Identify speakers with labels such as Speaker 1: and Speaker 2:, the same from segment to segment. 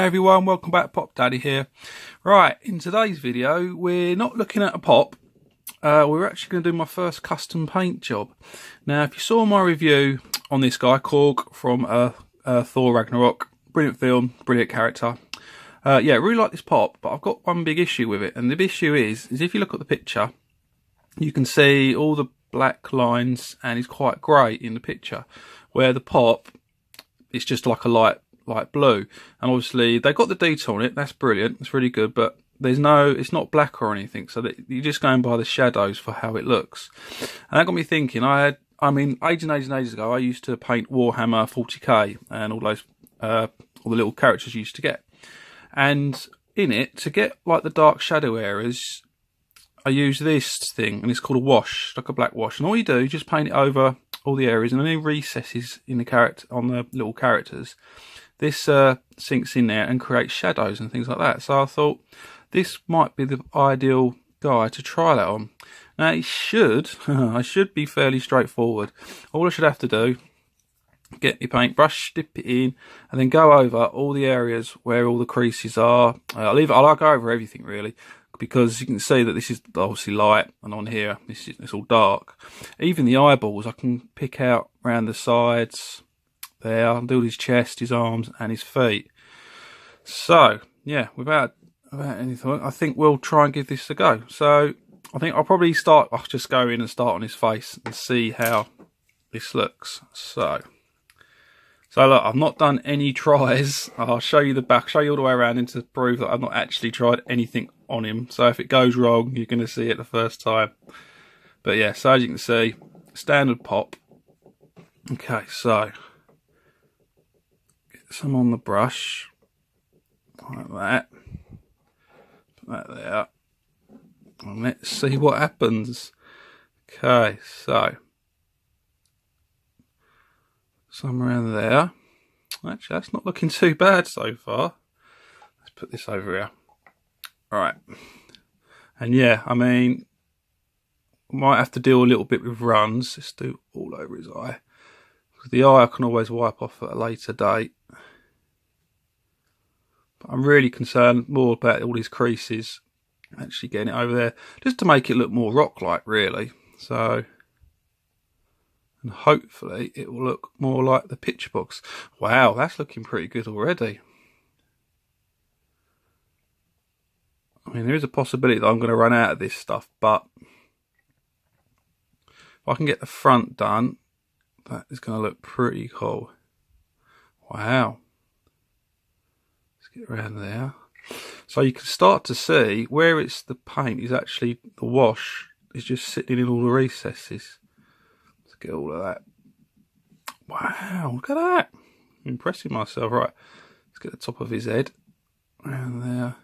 Speaker 1: Hey everyone, welcome back. Pop Daddy here. Right, in today's video we're not looking at a pop, we're actually going to do my first custom paint job. Now if you saw my review on this guy, KORG from Thor Ragnarok, brilliant film, brilliant character. Yeah, really like this pop, but I've got one big issue with it, and the issue is if you look at the picture you can see all the black lines and it's quite grey in the picture, where the pop it's just like a light blue, and obviously they got the detail on it. That's brilliant, it's really good, but there's no, it's not black or anything, so that you're just going by the shadows for how it looks. And that got me thinking. I mean ages and ages ago I used to paint Warhammer 40k and all those all the little characters you used to get, and in it, to get like the dark shadow areas, I use this thing, and it's called a wash, like a black wash, and all you do is just paint it over all the areas and any recesses in the character, on the little characters. This sinks in there and creates shadows and things like that. So I thought this might be the ideal guy to try that on. Now it should, I should be fairly straightforward. All I should have to do, get my paintbrush, dip it in, and then go over all the areas where all the creases are. I'll go over everything really, because you can see that this is obviously light, and on here it's all dark. Even the eyeballs I can pick out around the sides there. I'll do his chest, his arms and his feet. So yeah, without anything, I think we'll try and give this a go. So I think I'll probably I'll just go in and start on his face and see how this looks. So look, I've not done any tries. I'll show you the back, show you all the way around, and to prove that I've not actually tried anything on him. So if it goes wrong, you're going to see it the first time. But yeah, so as you can see, standard pop. Okay, so get some on the brush, like that. Put that there. And let's see what happens. Okay, so some around there. Actually, that's not looking too bad so far. Let's put this over here. Right. And yeah, I mean, might have to deal a little bit with runs. Let's do all over his eye. Because the eye I can always wipe off at a later date. But I'm really concerned more about all these creases. Actually getting it over there, just to make it look more rock-like really. So, and hopefully it will look more like the picture box. Wow, that's looking pretty good already. I mean, there is a possibility that I'm going to run out of this stuff, but if I can get the front done, that is going to look pretty cool. Wow. Let's get around there. So you can start to see where it's the paint is actually, the wash is just sitting in all the recesses. Let's get all of that. Wow, look at that. I'm impressing myself. Right, let's get the top of his head. Around there.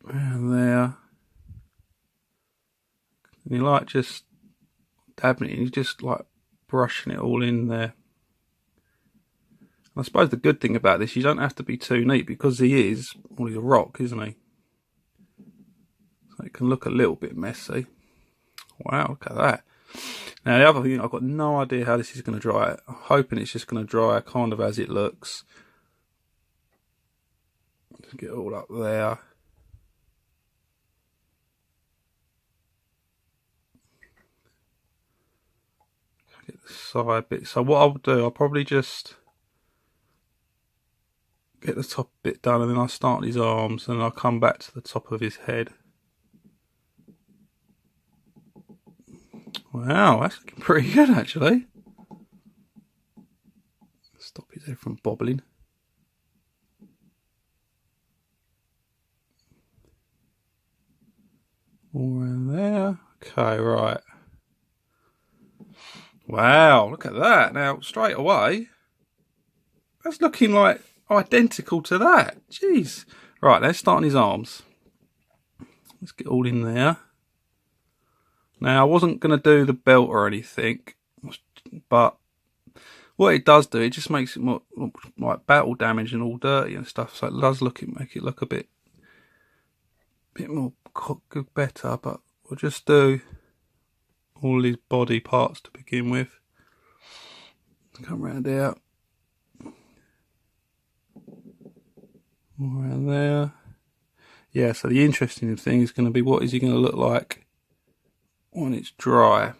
Speaker 1: Around there. And you like just dabbing it in, you're just like brushing it all in there. I suppose the good thing about this, you don't have to be too neat, because he is, well, he's a rock, isn't he? So it can look a little bit messy. Wow, look at that. Now the other thing, I've got no idea how this is going to dry. I'm hoping it's just going to dry kind of as it looks. Just get it all up there. Get the side bit. So what I'll do, I'll probably just get the top bit done, and then I'll start on his arms, and I'll come back to the top of his head. Wow, that's looking pretty good actually. Stop his head from bobbling. All around there. Okay, right. Wow, look at that. Now, straight away, that's looking like identical to that. Jeez. Right, let's start on his arms. Let's get all in there. Now, I wasn't going to do the belt or anything, but what it does do, it just makes it more like battle damage and all dirty and stuff. So it does make it look a bit more good, better. But we'll just do all these body parts to begin with. Come around here. All around there. Yeah, so the interesting thing is going to be, what is he going to look like when it's dry?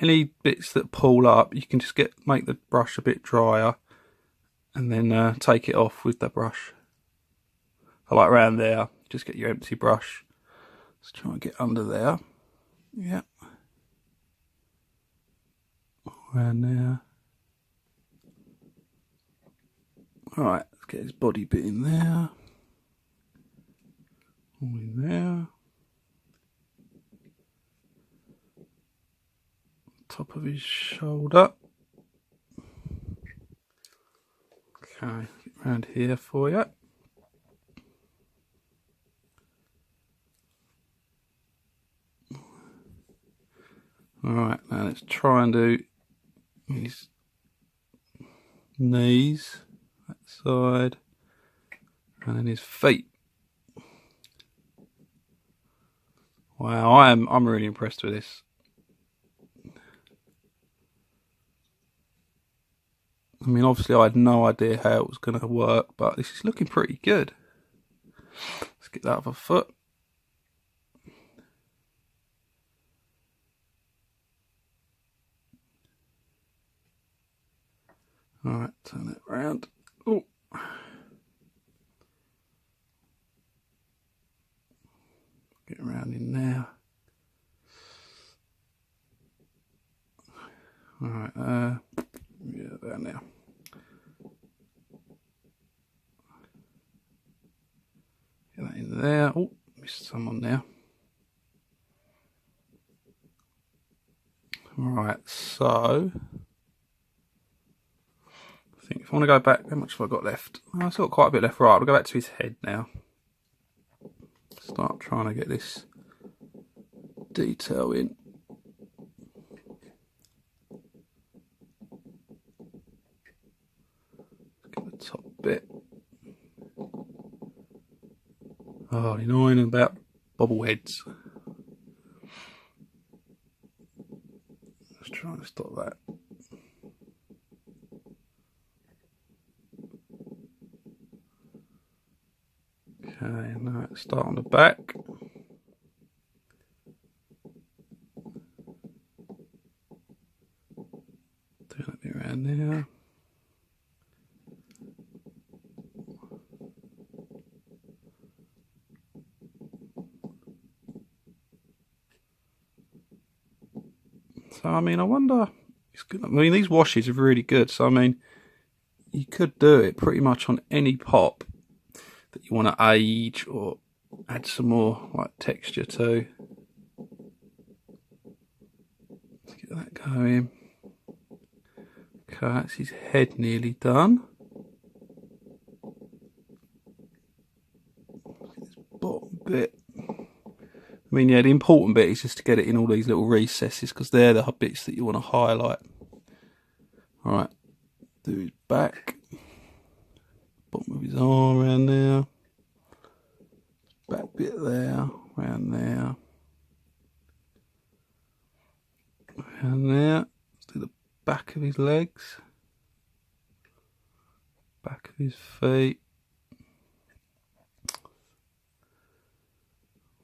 Speaker 1: Any bits that pull up, you can just make the brush a bit drier and then take it off with the brush. So like around there, just get your empty brush. Let's try and get under there. Yeah. Around there. Alright, let's get his body bit in there. All in there. Top of his shoulder. Okay, get around here for you. Alright, now let's try and do his knees, that side, and then his feet. Wow, I'm really impressed with this. I mean, obviously I had no idea how it was going to work, but this is looking pretty good. Let's get that other foot. Alright, turn it around. Oh. Get around in there. Alright, yeah, there now. Get that in there. Oh, missed some on there. Alright, so I think if I want to go back, how much have I got left? Oh, I've still got quite a bit left. Right, I'll go back to his head now. Start trying to get this detail in. Get the top bit. Oh, annoying about bobbleheads. Let's try and stop that. Okay, now let's start on the back. Do that bit around there. So, I mean, I wonder, it's good. I mean, these washes are really good. So, I mean, you could do it pretty much on any pop that you want to age or add some more like texture to. Let's get that going. Okay, that's his head nearly done. This bottom bit. I mean, yeah, the important bit is just to get it in all these little recesses, because they're the bits that you want to highlight. Alright, do his back. Bottom of his arm around there. Back bit there, around there. Around there. Let's do the back of his legs. Back of his feet.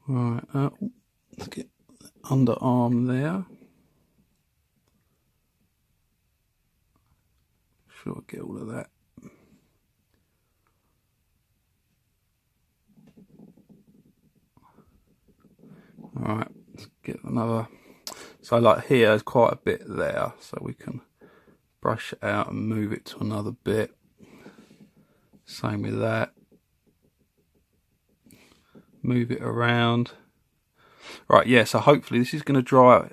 Speaker 1: Right, let's get the underarm there. Sure, I'll get all of that. Alright, let's get another. So like here, there's quite a bit there, so we can brush it out and move it to another bit. Same with that. Move it around. Right, yeah, so hopefully this is going to dry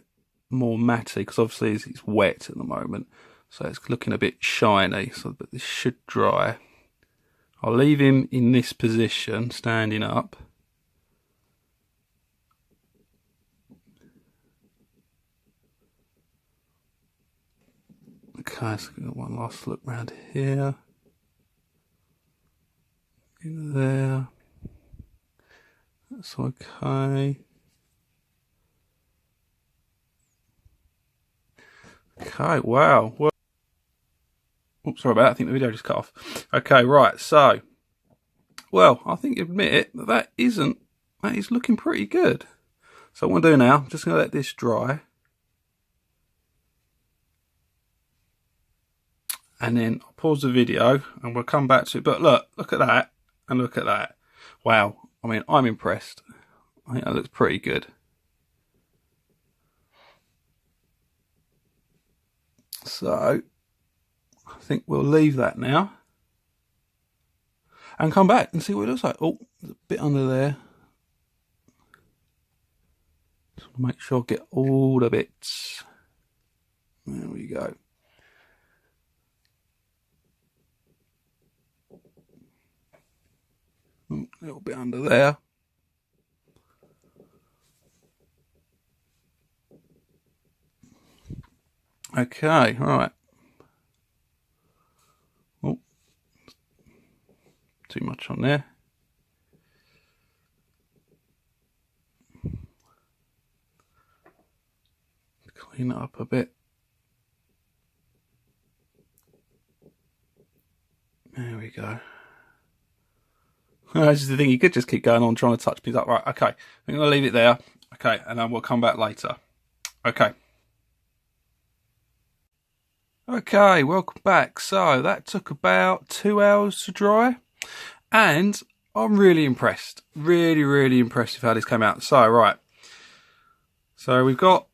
Speaker 1: more matty, because obviously it's wet at the moment, so it's looking a bit shiny, so but this should dry. I'll leave him in this position, standing up. Okay, so we've got one last look round here. In there. That's okay. Okay, wow. Well, Oops, sorry about that. I think the video just cut off. Okay, right. So, well, I think you admit that is looking pretty good. So what I'm going to do now, I'm just going to let this dry. And then I'll pause the video and we'll come back to it. But look at that and look at that. Wow. I mean, I'm impressed. I think that looks pretty good. So I think we'll leave that now and come back and see what it looks like. Oh, there's a bit under there. Just want to make sure I get all the bits. There we go. A little bit under there. Okay, all right. Oh, too much on there. Clean it up a bit. There we go. This is the thing, you could just keep going on trying to touch things up. Right, okay. I'm going to leave it there. Okay, and then we'll come back later. Okay. Okay, welcome back. So that took about 2 hours to dry. And I'm really impressed. Really impressed with how this came out. So, right. So we've got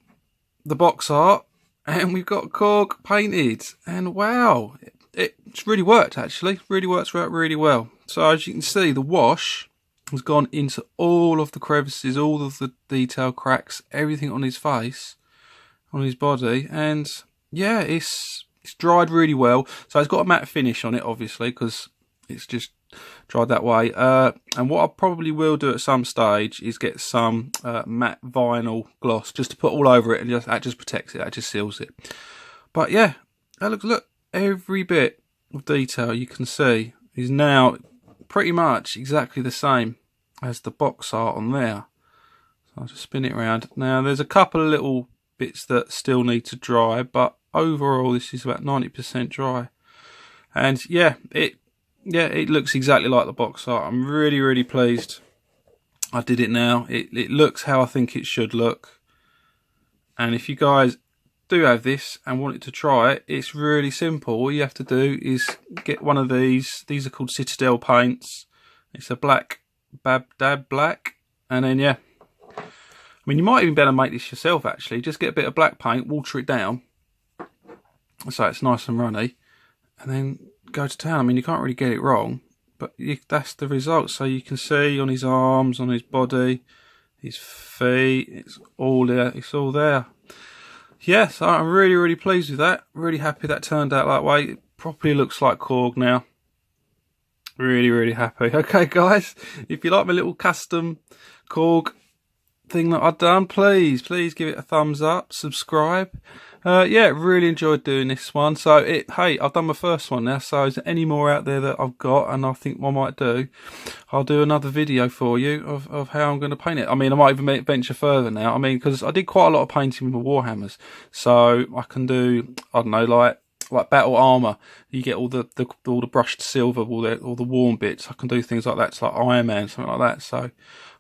Speaker 1: the box art and we've got KORG painted. And wow, it's really worked actually. Really works out really well. So as you can see, the wash has gone into all of the crevices, all of the detail cracks, everything on his face, on his body, and yeah, it's dried really well. So it's got a matte finish on it, obviously, because it's just dried that way. And what I probably will do at some stage is get some matte vinyl gloss just to put all over it, and that just protects it, that just seals it. But yeah, look, every bit of detail you can see is now pretty much exactly the same as the box art on there. So I'll just spin it around. Now there's a couple of little bits that still need to dry, but overall this is about 90% dry. And yeah, it looks exactly like the box art. I'm really pleased I did it now. It looks how I think it should look. And if you guys do have this and wanted to try it, it's really simple. All you have to do is get one of these. These are called Citadel paints. It's a black Babdab black, and then yeah, I mean, you might even better make this yourself actually. Just get a bit of black paint, water it down so it's nice and runny, and then go to town. I mean, you can't really get it wrong, but that's the result. So you can see on his arms, on his body, his feet, it's all there. It's all there. Yes, I'm really pleased with that. Really happy that turned out that way. It properly looks like KORG now. Really happy. Okay, guys, if you like my little custom KORG thing that I've done, please give it a thumbs up, subscribe. Yeah, really enjoyed doing this one. So hey, I've done my first one now, so is there any more out there that I've got and I think I might do, I'll do another video for you of how I'm going to paint it. I mean, I might even venture further now. I mean, because I did quite a lot of painting with Warhammers, so I can do, I don't know, like battle armor. You get all the brushed silver, all the warm bits. I can do things like that. It's like Iron Man, something like that. So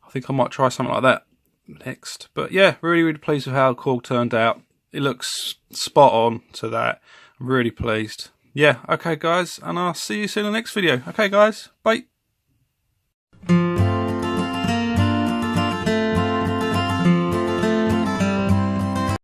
Speaker 1: I think I might try something like that next. But yeah, really pleased with how KORG turned out. It looks spot on to that. I'm really pleased. Yeah, okay guys, and I'll see you soon in the next video. Okay guys, bye.